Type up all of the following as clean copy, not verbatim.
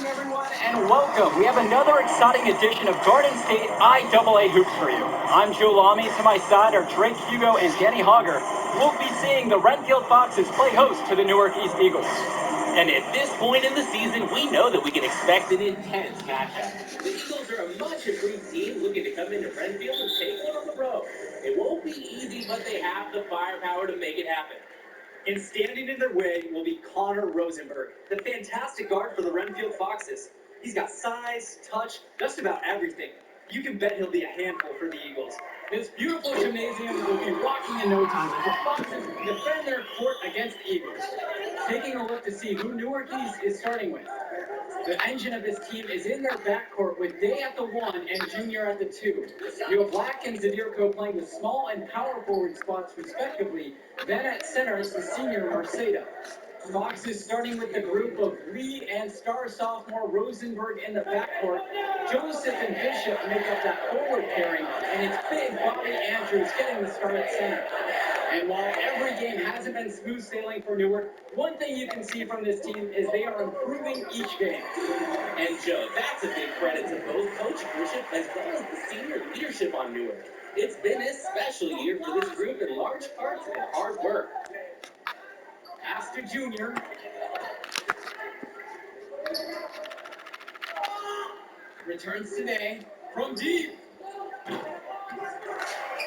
everyone, and welcome. We have another exciting edition of Garden State IAA Hoops for you. I'm Joe Lamy. To my side are Drake Hugo and Danny Hogger. We'll be seeing the Renfield Foxes play host to the Newark East Eagles. And at this point in the season, we know that we can expect an intense matchup. The Eagles are a much improved team looking to come into Renfield and take one on the road. It won't be easy, but they have the firepower to make it happen. And standing in their way will be Connor Rosenberg, the fantastic guard for the Renfield Foxes. He's got size, touch, just about everything. You can bet he'll be a handful for the Eagles. This beautiful gymnasium will be rocking in no time as the Foxes defend their court against the Eagles. Taking a look to see who Newark East is starting with. The engine of this team is in their backcourt with Day at the 1 and Junior at the 2. You have Black and Zadirko playing the small and power forward spots respectively. Then at center is the senior Marceda. Foxes starting with the group of Lee and star sophomore Rosenberg in the backcourt. Joseph and Bishop make up that forward pairing, and it's big Bobby Andrews getting the start at center. And while every game hasn't been smooth sailing for Newark, one thing you can see from this team is they are improving each game. And Joe, that's a big credit to both Coach Bishop as well as the senior leadership on Newark. It's been a special year for this group in large part to their hard work. Pass to Junior. Returns today from deep.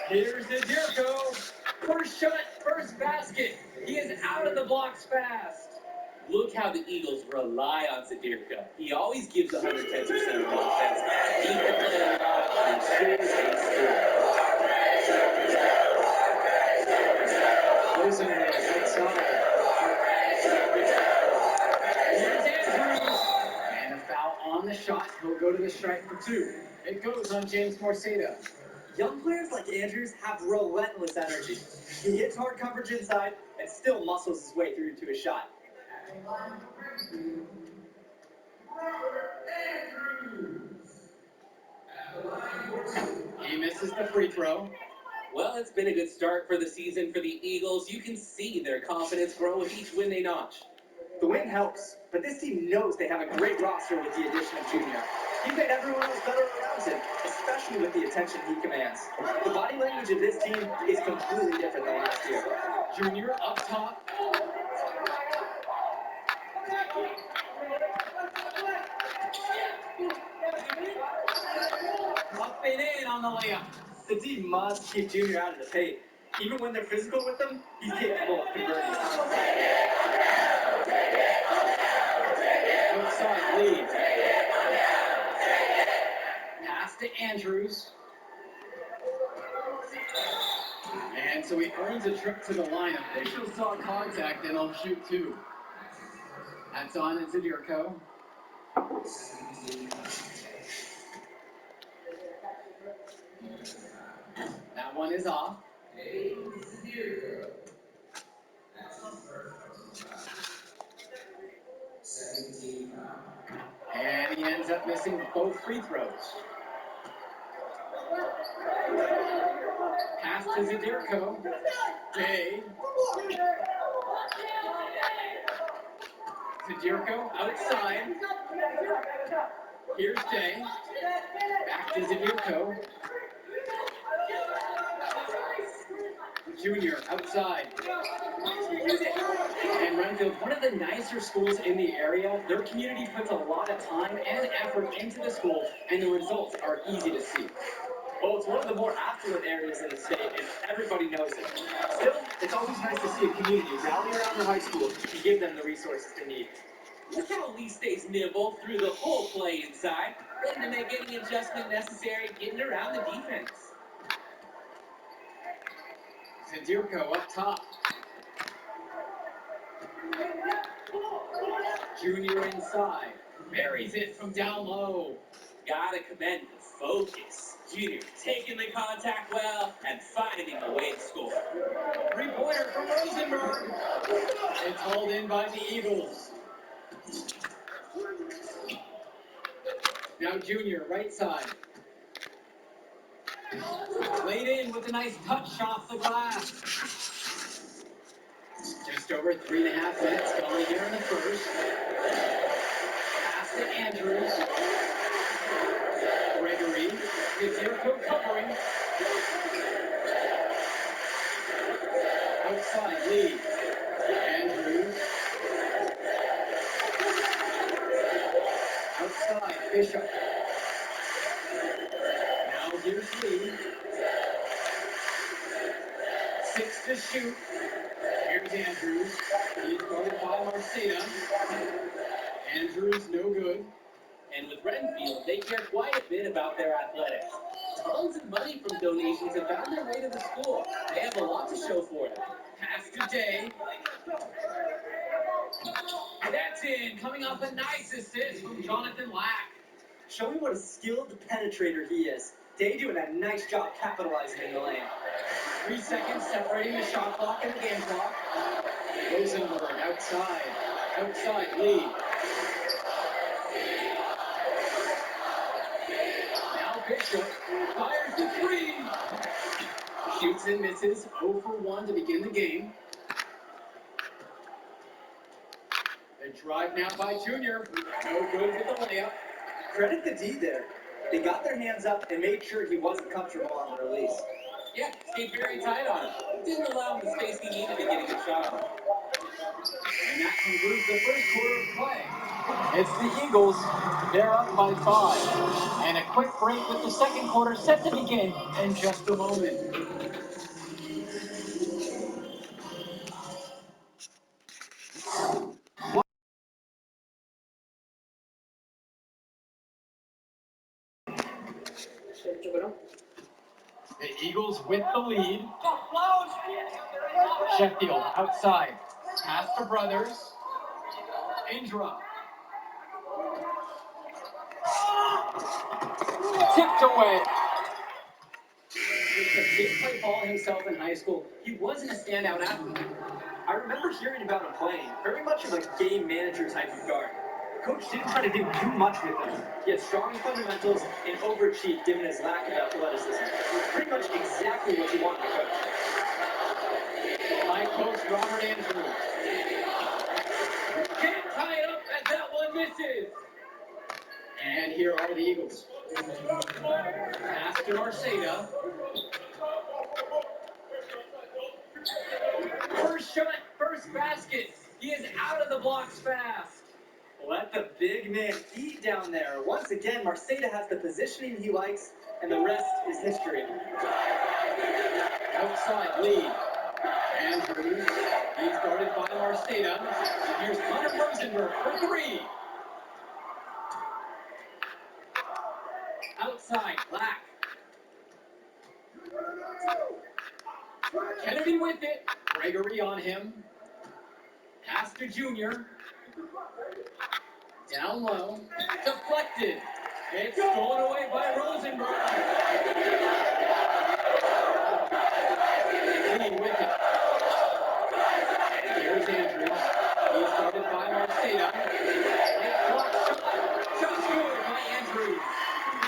Here's Zadirko. First shot, first basket. He is out of the blocks fast. Look how the Eagles rely on Zadirko. He always gives 110% of offense. He can play it out and ensures they score. Rosenberg outside. Here's Andrews. And a foul on the shot. He'll go to the strike for 2. It goes on James Marceda. Young players like Andrews have relentless energy. He hits hard coverage inside and still muscles his way through to his shot. He misses the free throw. Well, it's been a good start for the season for the Eagles. You can see their confidence grow with each win they notch. The win helps, but this team knows they have a great roster with the addition of Junior. He made everyone else better around him, especially with the attention he commands. The body language of this team is completely different than last year. Junior up top. Up and in on the layup. The team must keep Junior out of the paint. Even when they're physical with him, he's capable of converting. Outside lead. Pass to Andrews. And so he earns a trip to the line. Officials saw contact and he'll shoot 2. That's on Zadirko. That one is off. And he ends up missing both free throws. Pass to Zadirko. Day. Zadirko outside. Here's Day. Back to Zadirko. Junior outside. And Renfield, one of the nicer schools in the area. Their community puts a lot of time and effort into the school, and the results are easy to see. Well, it's one of the more affluent areas in the state, and everybody knows it. Still, it's always nice to see a community rally around their high school and give them the resources they need. Look how Lee stays nimble through the whole play inside, ready to make any adjustment necessary, getting around the defense. Zadirko up top. Junior inside. Buries it from down low. Gotta commend the focus. Junior taking the contact well and finding a way to score. 3-pointer from Rosenberg. It's hauled in by the Eagles. Now Junior, right side. Laid in with a nice touch off the glass. Just over 3.5 minutes going here in the first. Pass to Andrews. no covering. Outside lead. Andrews. Outside, Bishop. Now here's Lee. 6 to shoot. Here's Andrews. He's guarded by Marceda. Andrews, no good. And with Renfield, they care quite a bit about their athletics. Tons of money from donations have found their way to the school. They have a lot to show for it. Pass to Day. And that's in. Coming off a nice assist from Jonathan Lack. Showing what a skilled penetrator he is. Day doing a nice job capitalizing in the lane. 3 seconds separating the shot clock and the game clock. Rosenberg outside. Outside lead. Now Bishop fires the 3. Shoots and misses. 0 for 1 to begin the game. The drive now by Junior. No good with the layup. Credit the D there. They got their hands up and made sure he wasn't comfortable on the release. Yeah, stayed very tight on him. Didn't allow him the space he needed to get a good shot off. And that concludes the first quarter of play. It's the Eagles. They're up by 5. And a quick break with the second quarter set to begin in just a moment. The Eagles with the lead. Sheffield outside. Pass to Brothers. Indra. Tipped away. He didn't play ball himself in high school. He wasn't a standout athlete. I remember hearing about him playing. Very much of a game manager type of guard. Coach didn't try to do too much with him. He had strong fundamentals and overachieved given his lack of athleticism. Pretty much exactly what you want in a coach. High post Robert Andrews. Can't tie it up as that one misses. And here are the Eagles. Pass to Marceda. First shot, first basket. He is out of the blocks fast. Let the big man eat down there. Once again, Marceda has the positioning he likes, and the rest is history. Outside lead. Andrews. He's guarded by Marceda. And here's Hunter Rosenberg for 3. Outside, Black. Kennedy with it. Gregory on him. Pass to Junior. Down low. Deflected. It's stolen away by Rosenberg. Lee with it. Here's Andrews. He's guarded by Marceda. Late block shot. Shot good by Andrews.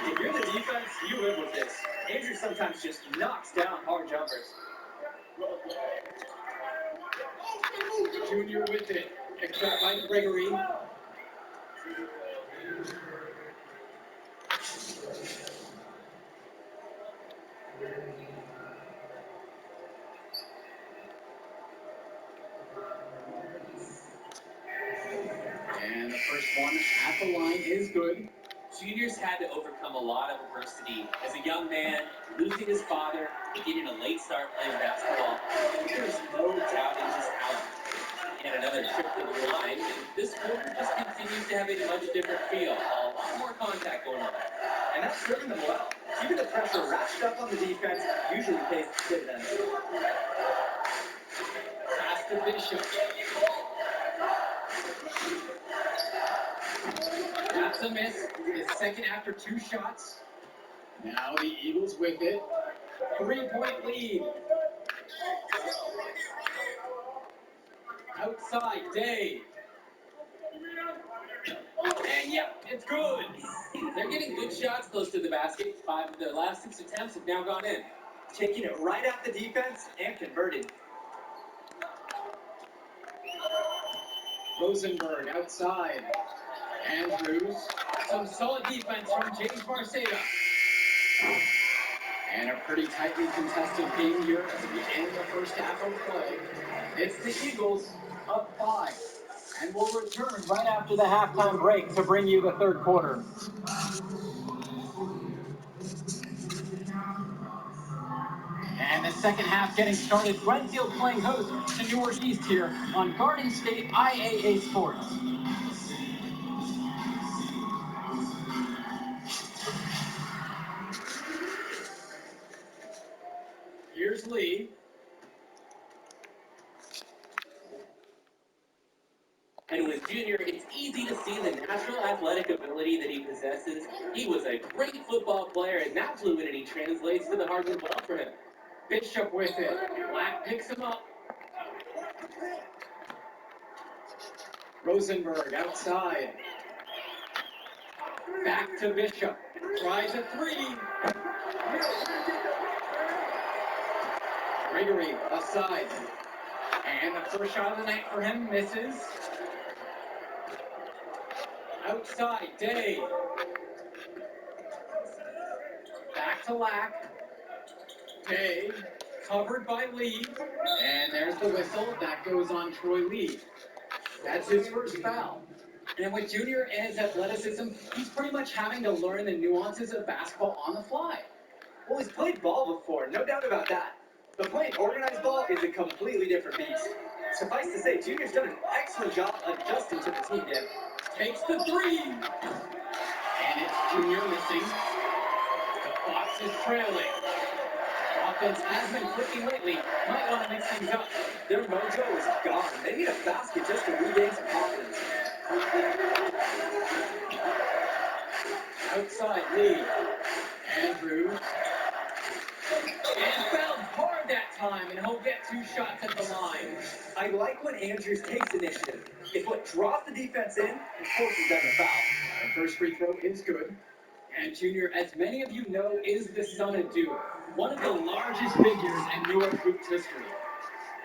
If you're the defense, you live with this. Andrew sometimes just knocks down hard jumpers. Junior with it. Picked up by Gregory. And the first one at the line is good. Junior's had to overcome a lot of adversity. As a young man, losing his father, and getting a late start playing basketball, there's no doubting his talent. He had another trip to the line, and this quarter just continues to have a much different feel. A lot more contact going on. And that's serving them well. Keeping the pressure ratcheted up on the defense usually pays dividends. Pass to Bishop. That's a miss. His second after 2 shots. Now the Eagles with it. 3-point lead. Outside, Day. And yep, it's good. They're getting good shots close to the basket. 5 of their last 6 attempts have now gone in. Taking it right at the defense and converting. Rosenberg outside. Andrews. Some solid defense from James Marceda. And a pretty tightly contested game here as we end the first half of play. It's the Eagles up 5. And we'll return right after the halftime break to bring you the third quarter. And the second half getting started. Brentfield playing host to Newark East here on Garden State IAA Sports. Here's Lee. And with Junior, it's easy to see the natural athletic ability that he possesses. He was a great football player, and that fluidity translates to the hardwood ball for him. Bishop with it. Black picks him up. Rosenberg outside. Back to Bishop. Tries a 3. Gregory aside. And the first shot of the night for him misses. Outside, Day. Back to Lack. Day covered by Lee. And there's the whistle. That goes on Troy Lee. That's his first foul. And with Junior and his athleticism, he's pretty much having to learn the nuances of basketball on the fly. Well, he's played ball before, no doubt about that. But playing organized ball is a completely different beast. Suffice to say, Junior's done an excellent job adjusting to the team game. Takes the 3. And it's Junior missing. The Fox is trailing. Offense has been clicking lately. Might want to mix things up. Their mojo is gone. They need a basket just to regain some confidence. Outside Lee. Andrew. And fouled hard that time, and he'll get 2 shots at the line. I like when Andrews takes initiative. It's what draws the defense in and forces them to foul. And first free throw is good. And Junior, as many of you know, is the son of Duke, one of the largest figures in Newark hoops history.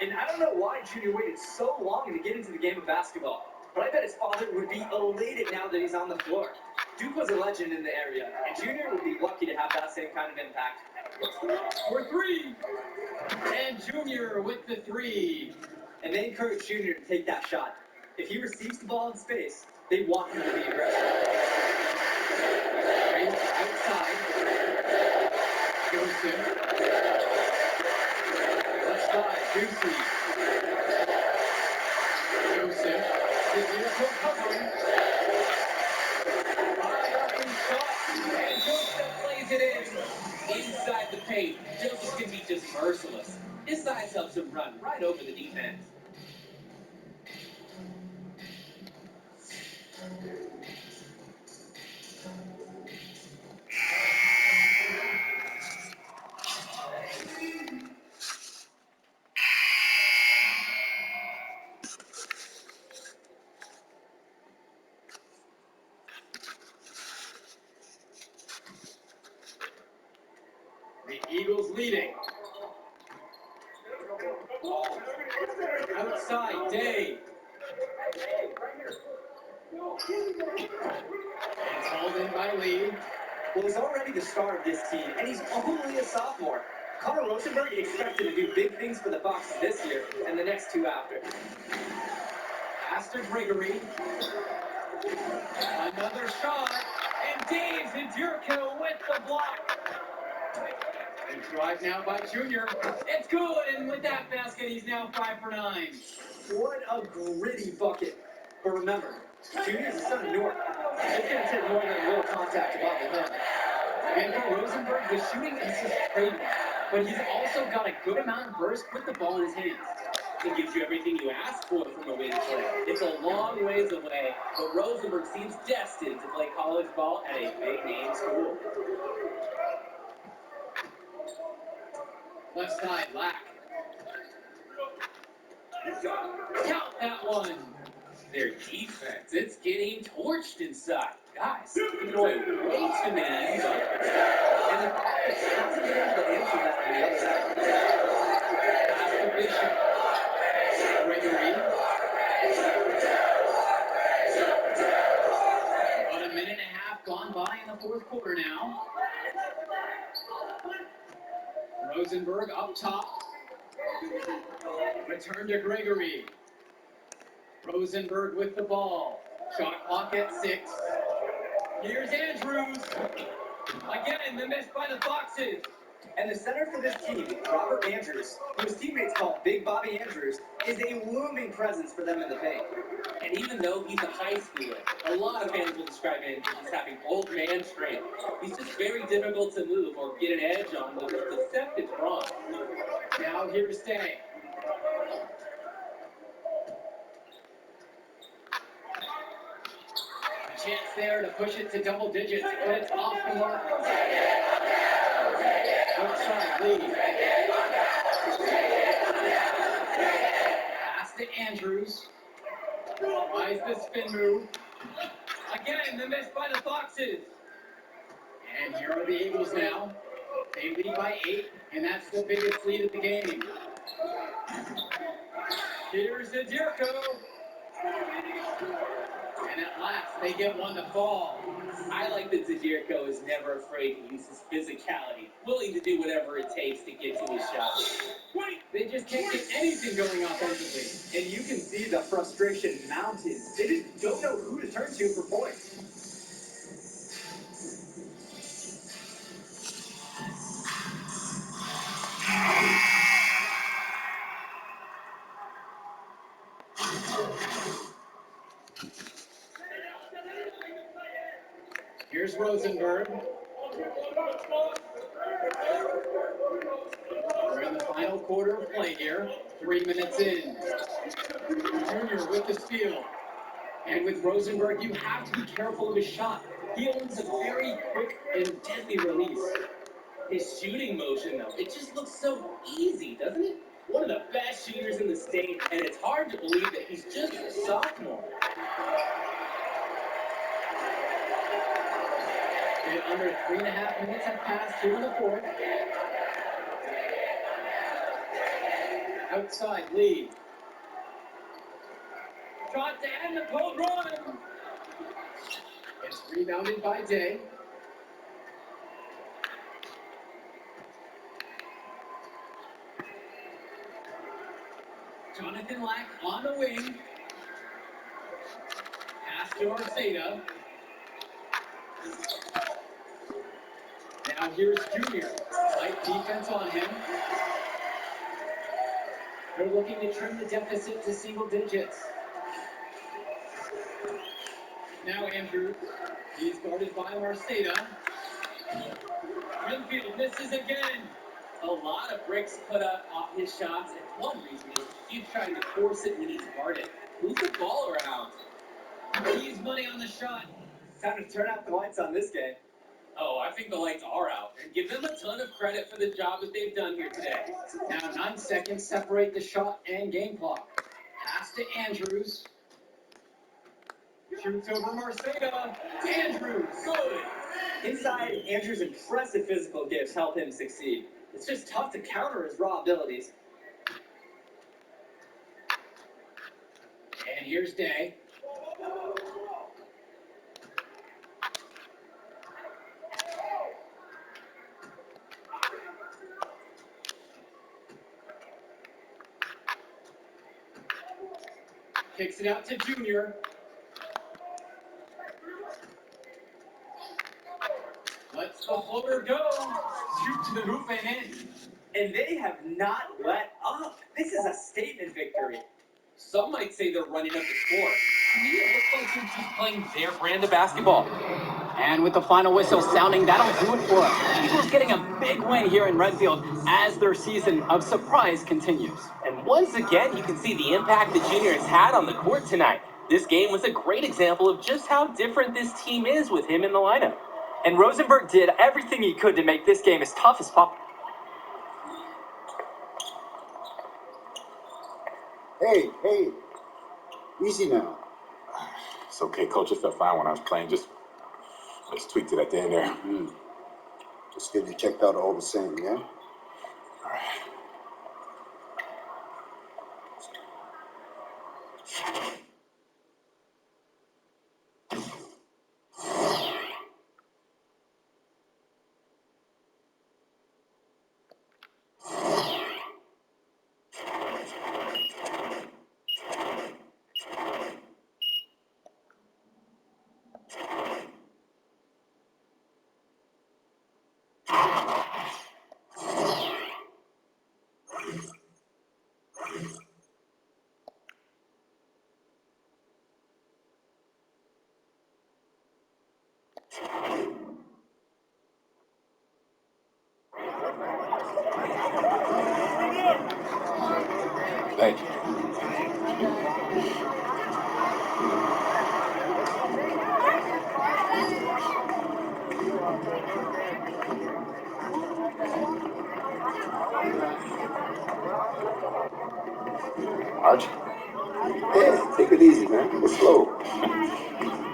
And I don't know why Junior waited so long to get into the game of basketball, but I bet his father would be elated now that he's on the floor. Duke was a legend in the area, and Junior would be lucky to have that same kind of impact. For 3. And Junior with the 3. And they encourage Junior to take that shot. If he receives the ball in space, they want him to be aggressive. Outside. Joseph. Left side, Juicy. Joseph. Is covering. High up and shot. And Joseph plays it in. Inside the paint, Joseph can be just merciless. His size helps him run right over the defense. The Eagles leading. Outside, Day. It's hauled in by Lee. Well, he's already the star of this team, and he's only a sophomore. Connor Rosenberg expected to do big things for the Foxes this year and the next 2 after. Pass to Gregory. Another shot. And Dave's Indurko with the block. And drive now by Junior. It's good, and with that basket, he's now 5 for 9. What a gritty bucket. But remember, Junior's the son of Newark. It's going to take more than a little contact to bother him. And for Rosenberg, the shooting is his trademark, but he's also got a good amount of burst with the ball in his hands. It gives you everything you ask for from a wing player. It's a long ways away, but Rosenberg seems destined to play college ball at a big-name school. Left side, Lack. Count that one. Their defense, it's getting torched inside. Guys, throwing way too many easy. And their offense hasn't been able to answer that on the other side. Pass to Bishop. Gregory. About a minute and a half gone by in the fourth quarter now. Rosenberg up top. Return to Gregory. Rosenberg with the ball. Shot clock at 6. Here's Andrews. Again, the miss by the Foxes. And the center for this team, Robert Andrews, who his teammates call Big Bobby Andrews, is a looming presence for them in the paint. And even though he's a high schooler, a lot of fans will describe Andrews as having old man strength. He's just very difficult to move or get an edge on with his deceptive draw. Now here's Day. A chance there to push it to double digits, but it's off the mark. Outside lead. Pass to Andrews. Tries the spin move. Again, the miss by the Foxes. And here are the Eagles now. They lead by 8, and that's the biggest lead of the game. Here's Zadirko. And at last, they get one to fall. I like that Zadirko is never afraid to use his physicality, willing to do whatever it takes to get to his shot. They just can't get anything going offensively. And you can see the frustration mounting. They just don't know who to turn to for points. Here's Rosenberg. We're in the final quarter of play here. 3 minutes in. Junior with the steal. And with Rosenberg, you have to be careful of his shot. He owns a very quick and deadly release. His shooting motion, though, it just looks so easy, doesn't it? One of the best shooters in the state, and it's hard to believe that he's just a sophomore. Under 3.5 minutes have passed here in the fourth. Outside lead. Shot to end the cold run. It's rebounded by Day. Jonathan Lack on the wing. Pass to Arceta. Now here's Junior. Light defense on him. They're looking to trim the deficit to single digits. Now Andrew. He's guarded by Arceta. Renfield misses again. A lot of bricks put up off his shots, and one reason is he keeps trying to force it when he's guarded. Move the ball around. He's money on the shot. Time to turn out the lights on this game. Oh, I think the lights are out. And give them a ton of credit for the job that they've done here today. Now 9 seconds separate the shot and game clock. Pass to Andrews. Shoots over Marceta. Andrews. Good. Inside, Andrews' impressive physical gifts help him succeed. It's just tough to counter his raw abilities. And here's Day. Kicks it out to Junior. Lets the floater go. Shoot to the hoop and in. And they have not let up. This is a statement victory. Some might say they're running up the score. To me, it looks like they're just playing their brand of basketball. And with the final whistle sounding, that'll do it for us. Eagles getting a big win here in Redfield as their season of surprise continues. And once again, you can see the impact the Junior has had on the court tonight. This game was a great example of just how different this team is with him in the lineup. And Rosenberg did everything he could to make this game as tough as possible. Hey, easy now. It's okay, coach. It felt fine when I was playing. Just tweaked it at the end there. Just get you checked out all the same, yeah? All right. Archie. Yeah, take it easy, man. Take it slow.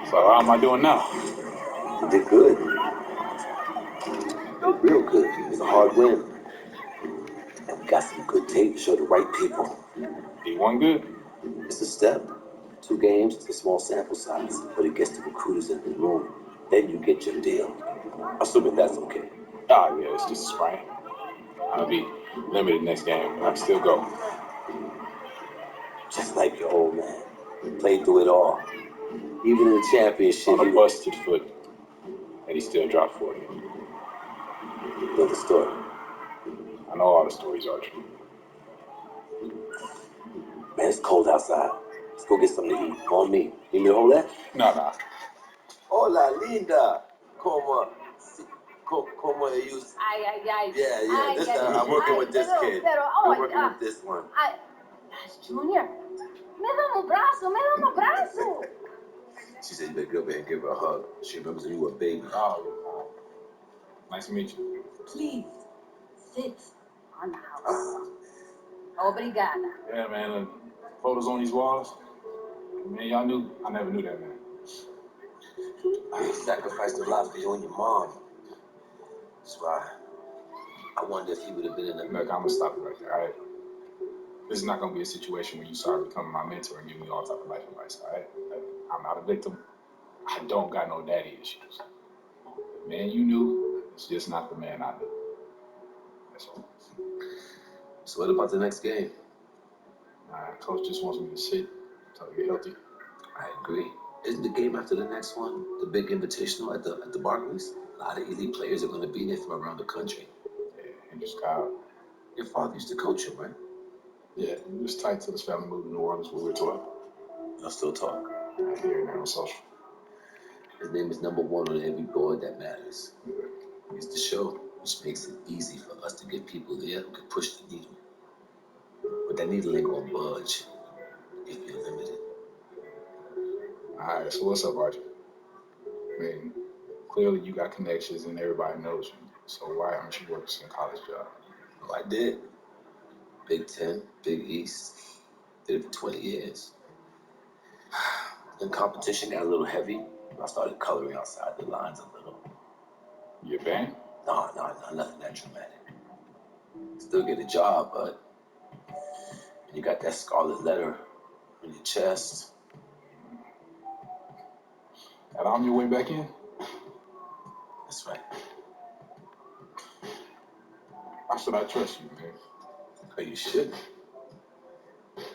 So how am I doing now? You did good. You did real good. It was a hard win. And we got some good tape to show the right people. D1 good? It's a step. 2 games, it's a small sample size, but it gets the recruiters in the room. Then you get your deal. Assuming that's okay. Ah, yeah, it's just a sprain. I'll be limited next game, but I can still go. Just like your old man. Played through it all. Even in the championship, On he a busted foot, and he still dropped 40. Know the story. I know all the stories, Archie. Man, it's cold outside. Let's go get something to eat. On me. Need me to hold that? Nah. Hola, linda. Como you? Ay. Yeah. Ay, This ay, I'm working with this kid. oh, I'm working with this one. Ay, Junior, me dá um abraço. She said you better go over here and give her a hug. She remembers when you were a baby. Oh, nice to meet you. Please, sit on the house. Obrigada. Yeah, man, the photos on these walls. Man, y'all knew, I never knew that, man. I sacrificed a lot for you and your mom. That's why I wonder if he would have been in the... Look, I'm gonna stop it right there, all right? This is not gonna be a situation where you start becoming my mentor and give me all type of life advice, all right? I'm not a victim. I don't got no daddy issues. The man you knew is just not the man I knew. That's all. So what about the next game? Coach just wants me to sit until I get healthy. I agree. Isn't the game after the next one the big invitational at the Barclays? A lot of elite players are going to be there from around the country. Yeah, and just Kyle. Your father used to coach him, right? Yeah, he was tight till his family moved to New Orleans when we were 12. Y'all still talk. I hear it now on social. His name is number 1 on every board that matters. It's the show, which makes it easy for us to get people there who can push the needle. But that needle ain't gonna budge if you're limited. All right, so what's up, Archie? I mean, clearly you got connections and everybody knows you. So why aren't you working some college job? Oh, I did. Big 10, Big East. Did it for 20 years. Then competition got a little heavy. I started coloring outside the lines a little. You a band? No, nothing that dramatic. Still get a job, but you got that scarlet letter on your chest. Got on your way back in? That's right. Why should I trust you, man? Oh, you should. But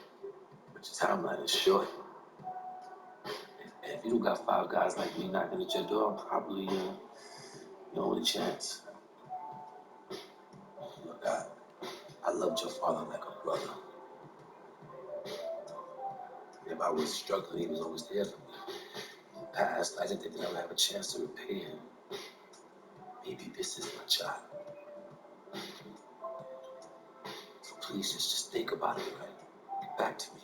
your timeline is short. If you don't got 5 guys like me knocking at your door, probably your only chance. Look, I loved your father like a brother. If I was struggling, he was always there for me. In the past, I didn't think that I would have a chance to repay him. Maybe this is my child. So please just think about it, right? Get back to me.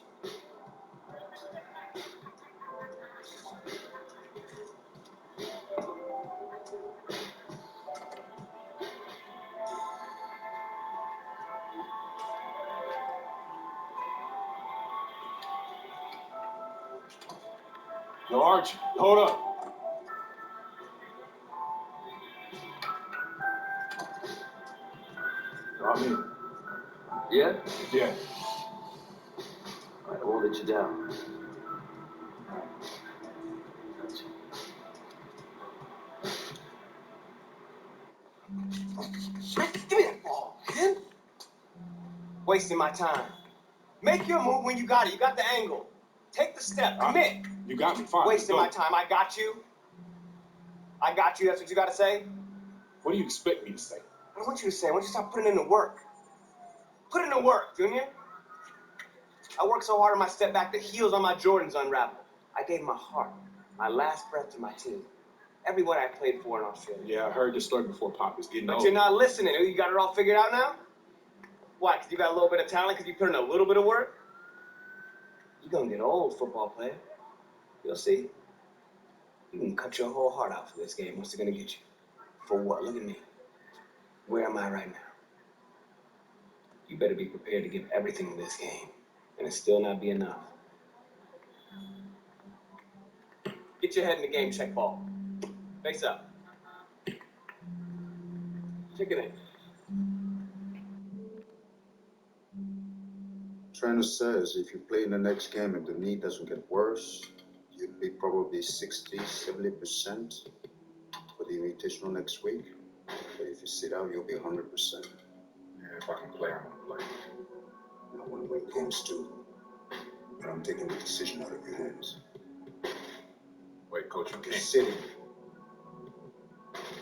Yo, Archie, hold up. Yo, I'm in. Yeah? Yeah. All right, I won't let you down. Give me that ball, man. Wasting my time. Make your move when you got it. You got the angle. Take the step. Commit. You got me, fine. Wasting my time. I got you. That's what you got to say? What do you expect me to say? What I want you to say, I want you to stop putting in the work. Put in the work, Junior. I worked so hard on my step back, the heels on my Jordans unraveled. I gave my heart, my last breath to my team. Everyone I played for in Australia. Yeah, I heard the story before Pop is getting But old. you're not listening. You got it all figured out now? Why? Because you got a little bit of talent? Because you put in a little bit of work? You're going to get old, football player. You'll see. You can cut your whole heart out for this game. What's it going to get you? For what? Look at me. Where am I right now? You better be prepared to give everything in this game. and it still not be enough. Get your head in the game, check ball. Face up. Check it in. Trainer says if you play in the next game and the knee doesn't get worse, you'd be probably 60, 70% for the invitational next week. But if you sit out, you'll be 100%. Yeah, if I can play, I'm gonna play. I want to win games too, but I'm taking the decision out of your hands. Wait, coach, you You're can't. sitting.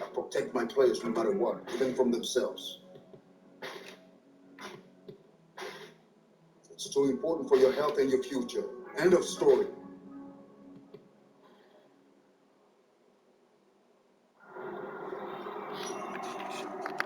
I protect my players no matter what, even from themselves. It's too important for your health and your future. End of story.